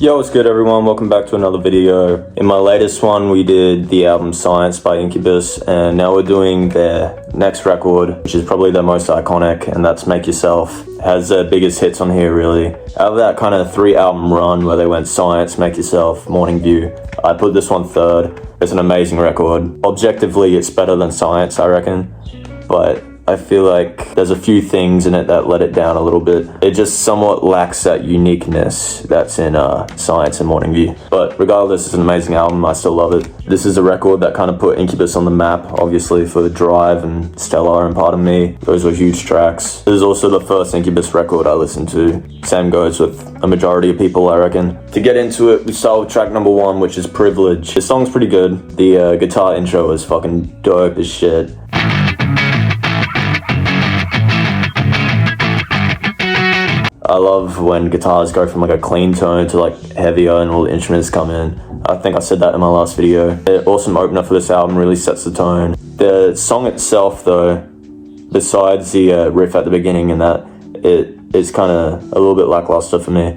Yo, what's good everyone? Welcome back to another video. In my latest one, we did the album Science by Incubus, and now we're doing their next record, which is probably their most iconic, and that's Make Yourself. It has their biggest hits on here, really. Out of that kind of 3-album run where they went Science, Make Yourself, Morning View, I put this one third. It's an amazing record. Objectively, it's better than Science, I reckon, but I feel like there's a few things in it that let it down a little bit. It just somewhat lacks that uniqueness that's in Science and Morning View. But regardless, it's an amazing album. I still love it. This is a record that kind of put Incubus on the map, obviously, for Drive and Stellar and Pardon Me. Those were huge tracks. This is also the first Incubus record I listened to. Same goes with a majority of people, I reckon. To get into it, we start with track number 1, which is Privilege. The song's pretty good. The guitar intro is fucking dope as shit. I love when guitars go from like a clean tone to like heavier and all the instruments come in. I think I said that in my last video. The awesome opener for this album really sets the tone. The song itself though, besides the riff at the beginning and that, it is kind of a little bit lackluster for me.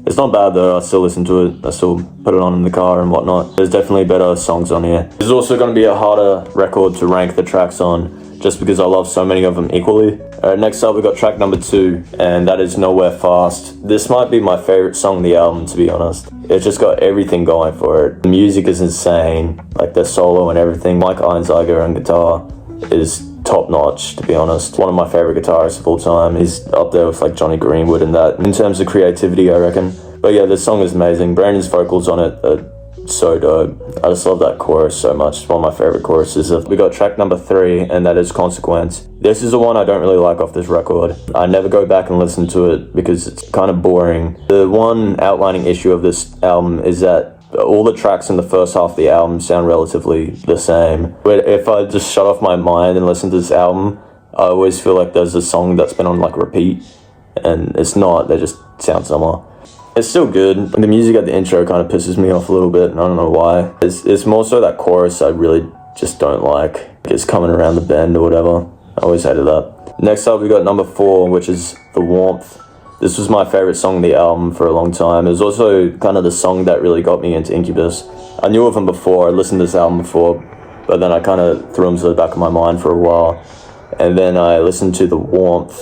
It's not bad though, I still listen to it. I still put it on in the car and whatnot. There's definitely better songs on here. This is also going to be a harder record to rank the tracks on, just because I love so many of them equally. Alright, next up we got track number 2, and that is Nowhere Fast. This might be my favorite song on the album, to be honest. It's just got everything going for it. The music is insane, like the solo and everything. Mike Einziger on guitar is top notch, to be honest. One of my favorite guitarists of all time. He's up there with like Johnny Greenwood and that, in terms of creativity, I reckon. But yeah, this song is amazing. Brandon's vocals on it are so dope. I just love that chorus so much. It's one of my favorite choruses. We got track number 3, and that is Consequence. This is the one I don't really like off this record. I never go back and listen to it because it's kind of boring. The one outlining issue of this album is that all the tracks in the first half of the album sound relatively the same. But if I just shut off my mind and listen to this album, I always feel like there's a song that's been on like repeat, and it's not. They just sound similar. It's still good. The music at the intro kind of pisses me off a little bit, and I don't know why. It's more so that chorus I really just don't like. It's coming around the bend or whatever. I always hated that. Next up we got number 4, which is The Warmth. This was my favorite song on the album for a long time. It was also kind of the song that really got me into Incubus. I knew of them before, I listened to this album before, but then I kind of threw them to the back of my mind for a while. And then I listened to The Warmth,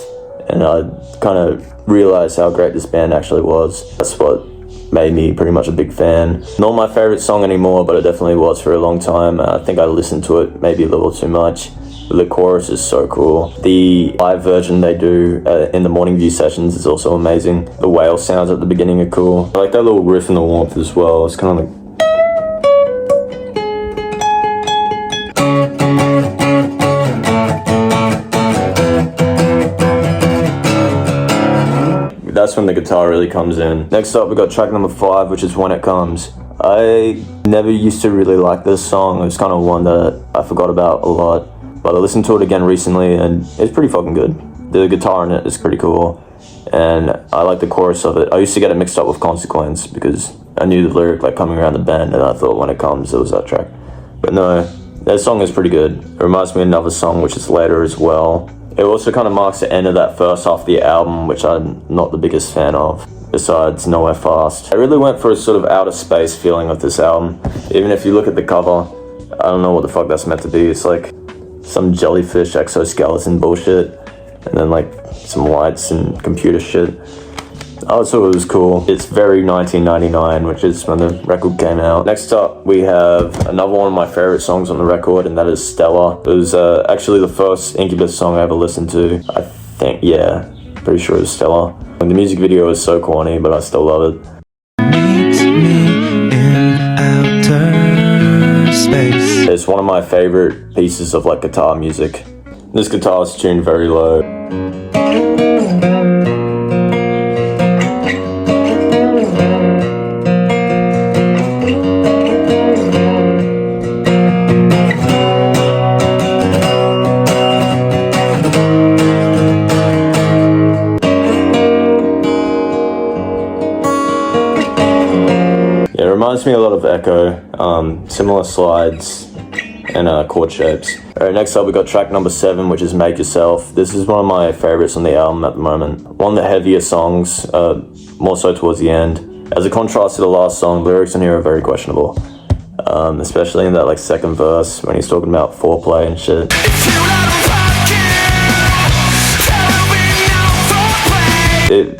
and I kind of realized how great this band actually was. That's what made me pretty much a big fan. Not my favorite song anymore, but it definitely was for a long time. I think I listened to it maybe a little too much. But the chorus is so cool. The live version they do in the Morning View sessions is also amazing. The whale sounds at the beginning are cool. I like that little riff in The Warmth as well. It's kind of like... That's when the guitar really comes in. Next up we got track number 5, which is When It Comes. I never used to really like this song. It was kind of one that I forgot about a lot, but I listened to it again recently and it's pretty fucking good. The guitar in it is pretty cool, and I like the chorus of it. I used to get it mixed up with Consequence because I knew the lyric like coming around the bend, and I thought When It Comes it was that track. But no, that song is pretty good. It reminds me of another song which is later as well. It also kind of marks the end of that first half of the album, which I'm not the biggest fan of, besides Nowhere Fast. I really went for a sort of outer space feeling of this album. Even if you look at the cover, I don't know what the fuck that's meant to be. It's like some jellyfish exoskeleton bullshit, and then like some lights and computer shit. I thought it was cool. It's very 1999, which is when the record came out. Next up, we have another one of my favorite songs on the record, and that is Stellar. It was actually the first Incubus song I ever listened to. I think, yeah, pretty sure it was Stellar. And the music video is so corny, but I still love it. Meet me in outer space. It's one of my favorite pieces of like guitar music. This guitar is tuned very low. It reminds me a lot of Echo, similar slides and chord shapes. Alright, next up we got track number 7, which is Make Yourself. This is one of my favorites on the album at the moment. One of the heavier songs, more so towards the end. As a contrast to the last song, lyrics on here are very questionable. Especially in that like second verse when he's talking about foreplay and shit.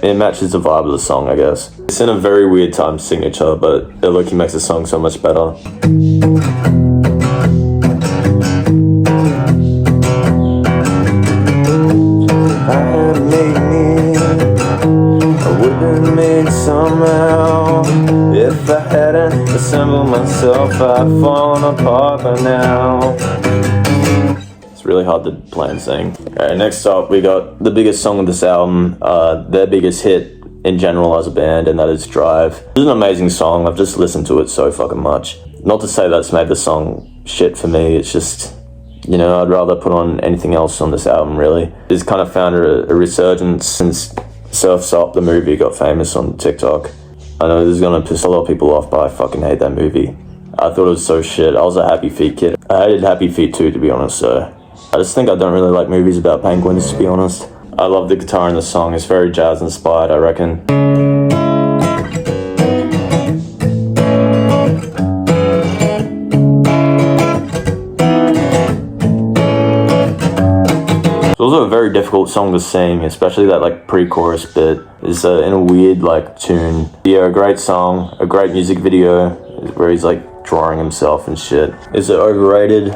It matches the vibe of the song, I guess. It's in a very weird time signature, but it looking makes the song so much better. Somehow, if I hadn't assembled myself, I'd fallen apart by now. It's really hard to play and sing. Alright, next up we got the biggest song of this album, their biggest hit in general as a band, and that is Drive. It's an amazing song. I've just listened to it so fucking much. Not to say that's made the song shit for me, it's just, you know, I'd rather put on anything else on this album, really. It's kind of found a resurgence since Surf's Up, the movie, got famous on TikTok. I know this is gonna piss a lot of people off, but I fucking hate that movie. I thought it was so shit. I was a Happy Feet kid. I hated Happy Feet too, to be honest, so I just think I don't really like movies about penguins, to be honest. I love the guitar in the song. It's very jazz inspired, I reckon. It's also a very difficult song to sing, especially that like pre-chorus bit. It's in a weird like tune. Yeah, a great song, a great music video where he's like drawing himself and shit. Is it overrated?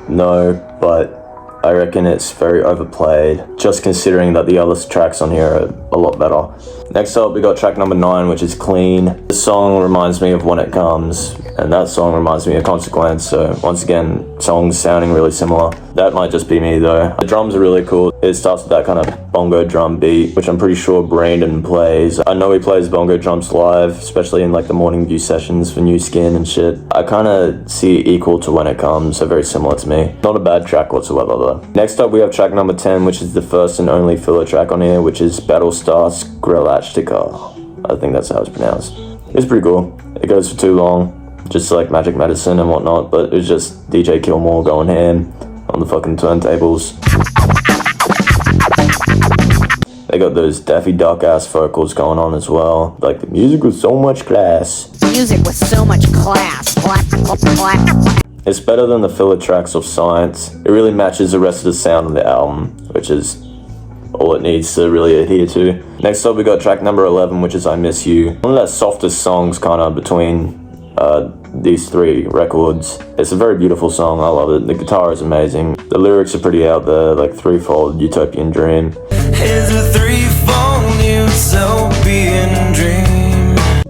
No, but I reckon it's very overplayed, just considering that the other tracks on here are a lot better. Next up, we got track number 9, which is Clean. This song reminds me of When It Comes, and that song reminds me of Consequence, so once again, songs sounding really similar. That might just be me though. The drums are really cool. It starts with that kind of bongo drum beat, which I'm pretty sure Brandon plays. I know he plays bongo drums live, especially in like the Morning View sessions for New Skin and shit. I kind of see it equal to When It Comes, so very similar to me. Not a bad track whatsoever though. Next up we have track number 10, which is the first and only filler track on here, which is Battlestar Scralatchtica. I think that's how it's pronounced. It's pretty cool. It goes for too long, just like Magic Medicine and whatnot, but it's just DJ Kilmore going ham on the fucking turntables. They got those Daffy Duck ass vocals going on as well. Like, the music was so much class. Music was so much class. It's better than the filler tracks of Science. It really matches the rest of the sound of the album, which is all it needs to really adhere to. Next up we got track number 11, which is I Miss You. One of the softest songs kind of between these three records. It's a very beautiful song, I love it. The guitar is amazing. The lyrics are pretty out there, like threefold utopian dream. It's a threefold utopian dream.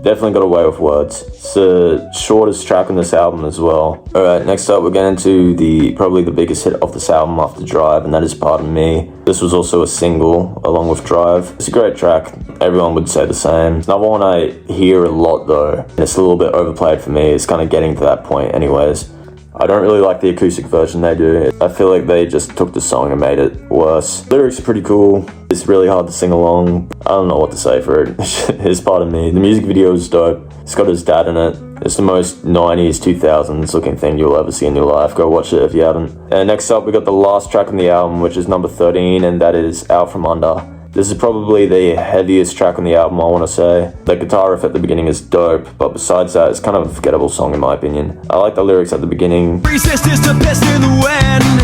Definitely got away with words. It's the shortest track on this album as well. Alright, next up we're getting to probably the biggest hit off this album after Drive, and that is Pardon Me. This was also a single along with Drive. It's a great track. Everyone would say the same. It's another one I hear a lot though. It's a little bit overplayed for me. It's kind of getting to that point anyways. I don't really like the acoustic version they do. I feel like they just took the song and made it worse. Lyrics are pretty cool. It's really hard to sing along. I don't know what to say for it. It's Pardon Me. The music video is dope. It's got his dad in it. It's the most 90s, 2000s looking thing you'll ever see in your life. Go watch it if you haven't. And next up we got the last track on the album, which is number 13, and that is Out From Under. This is probably the heaviest track on the album, I want to say. The guitar riff at the beginning is dope, but besides that, it's kind of a forgettable song in my opinion. I like the lyrics at the beginning. Resist is the best in the wind.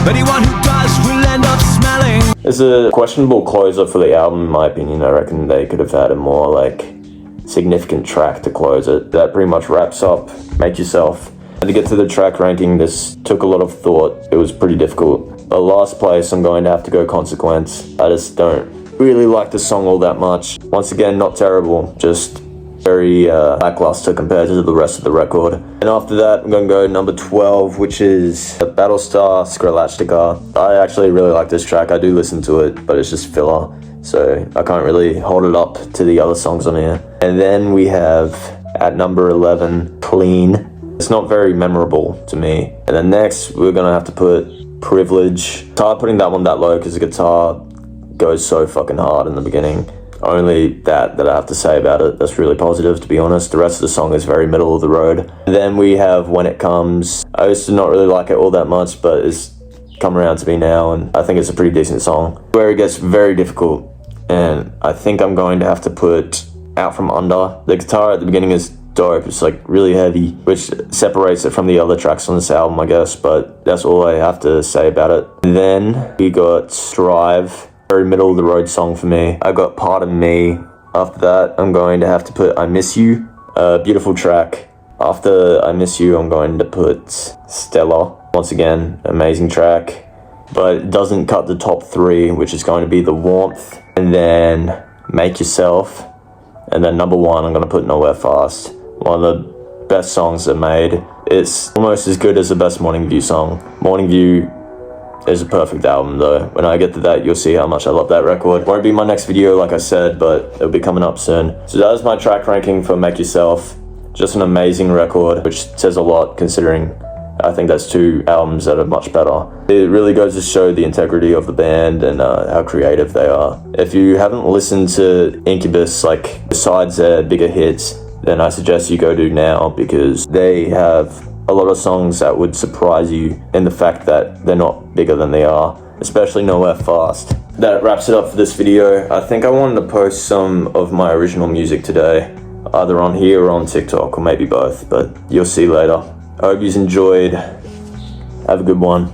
Anyone who does will end up smelling. It's a questionable closer for the album, in my opinion. I reckon they could have had a more, like, significant track to close it. That pretty much wraps up Make Yourself. And to get to the track ranking, this took a lot of thought. It was pretty difficult. Last place, I'm going to have to go Consequence. I just don't really like the song all that much. Once again, not terrible, just very lackluster compared to the rest of the record. And after that, I'm going to go number 12, which is Battlestar Scralatchtica. I actually really like this track. I do listen to it, but it's just filler, so I can't really hold it up to the other songs on here. And then we have, at number 11, Clean. It's not very memorable to me. And then next, we're going to have to put Privilege. Try putting that one that low because the guitar goes so fucking hard in the beginning. Only that I have to say about it. That's really positive, to be honest. The rest of the song is very middle of the road. And then we have When It Comes. I used to not really like it all that much, but it's come around to me now, and I think it's a pretty decent song. Where it gets very difficult, and I think I'm going to have to put Out From Under. The guitar at the beginning is dope. It's like really heavy, which separates it from the other tracks on this album, I guess, but that's all I have to say about it. Then we got Drive, very middle of the road song for me. I got Part of Me. After that, I'm going to have to put I Miss You, a beautiful track. After I Miss You, I'm going to put Stella. Once again, amazing track, but it doesn't cut the top 3, which is going to be The Warmth, and then Make Yourself, and then number 1, I'm going to put Nowhere Fast. One of the best songs they made. It's almost as good as the best Morning View song. Morning View is a perfect album though. When I get to that, you'll see how much I love that record. Won't be my next video like I said, but it'll be coming up soon. So that is my track ranking for Make Yourself. Just an amazing record, which says a lot considering I think that's 2 albums that are much better. It really goes to show the integrity of the band and how creative they are. If you haven't listened to Incubus, like besides their bigger hits, then I suggest you go do now, because they have a lot of songs that would surprise you in the fact that they're not bigger than they are, especially Nowhere Fast. That wraps it up for this video. I think I wanted to post some of my original music today, either on here or on TikTok, or maybe both, but you'll see later. I hope you enjoyed. Have a good one.